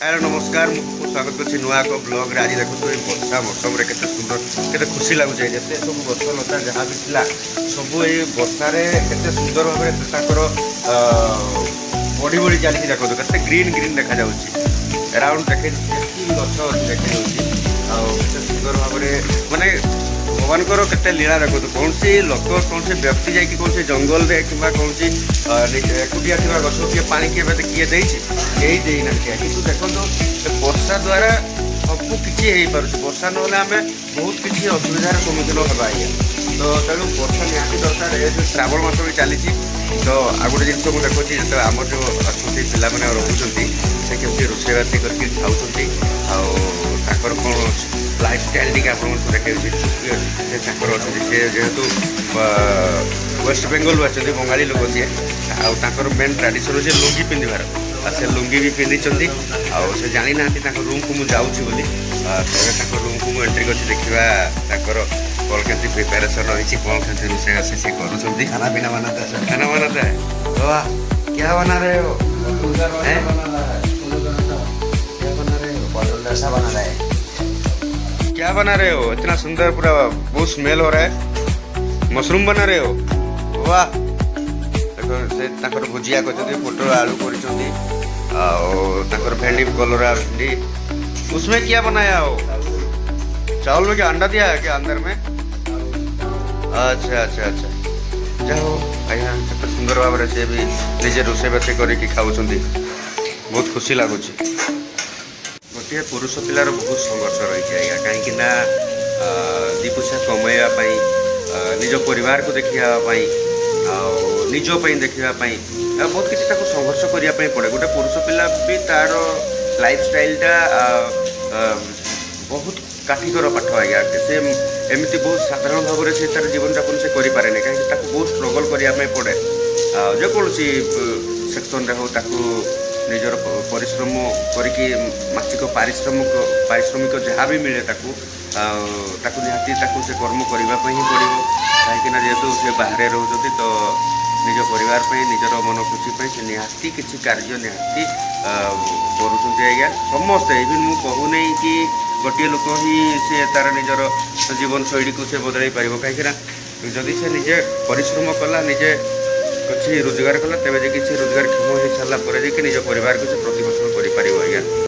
hello नमस्कार मुझे स्वागत कर नुआ एक ब्लॉग आज देखो ये वर्षा मौसम के सुंदर के खुशी लगुच जिते सब गछ लता जहाँ भी था सब ये वर्षार के सुंदर भाव बढ़ी बढ़ी चली देखो के ग्रीन ग्रीन देखा अराउंड देखे गछ अच्छी देखे सुंदर भाव माने भगवान के लीला देखो कौन सी लोक कौन से व्यक्ति जाकि कौन से जंगल में कि कौन सी एकुटिया थी गछ किए पा किए किए देना कि देखो वर्षा द्वारा सबू किसी हो पार्छ वर्षा ना आम बहुत किसी असुविधार सम्मुखीन होगा तो तेणु वर्षा निहाती दरकार जो श्रावण मास भी चली तो आ गोटे जिन मुझे देखुची जो आम जो अच्छा पे रोचे से केमती रोषेबास करके खाऊर कौन लाइफ स्टाइल टी आप देखते सी जेहेतु वेस्ट बेंगल अच्छा बंगाली लोक सी आर मेन ट्राडिशन हूँ लुंगी पिंधार से लुंगी भी पिंधि से जानी ना रूम को मुझे जाऊँगी रूम को मुझे एंट्री कर देखा कौन के प्रिपेरेसन रही कौन के रोषेबास से कर खाना पीना बनाता है खाना बनाता है तो क्या बना रहे हो क्या बना रहे हो इतना सुंदर पूरा बहुत स्मेल हो रहा है मशरूम बना रहे हो वाह देखो से भुजिया कर पोटल आलू कर भेंडी कलरा भेंडी उसमें क्या बनाया हो चावल में क्या अंडा दिया है क्या अंदर में अच्छा अच्छा अच्छा जाओ आज्ञा सुंदर भाव से भी निजे रोषेबास करके खाऊँ बहुत खुशी लगुच गोटे पुरुष पिलार बहुत संघर्ष रही है कहीं दी पैसा कमाइवाई निज परिवार को देखापी निज देखापी बहुत किसी संघर्ष करने पड़े गोटे पुरुष पिला भी तार लाइफ स्टाइलटा बहुत काठिकर पाठ आज्ञा से एमती बहुत साधारण भाव से तार जीवन यापन से करें कहीं बहुत स्ट्रगल करने पड़े जेकोसी सेक्शन हो निजर परिश्रम करके मासिक पारिश्रमिक जहाँ भी मिले निहाती से कर्म करने ही पड़ो कहीं जेहेतु से बाहर रोचे तो निज परिवार निजर मन खुशी से निहाती किसी कार्य निहाती करुँच समस्ते इवन मु कहूनी कि गोटे लोक ही से तार निजर जीवन शैली को से बदल पार कहीं जदि से निजे परिश्रम कला निजे किसी रोजगार कला तेज से रोजगार क्षम हो सारापर निज परिवार को से प्रतिपोषण कर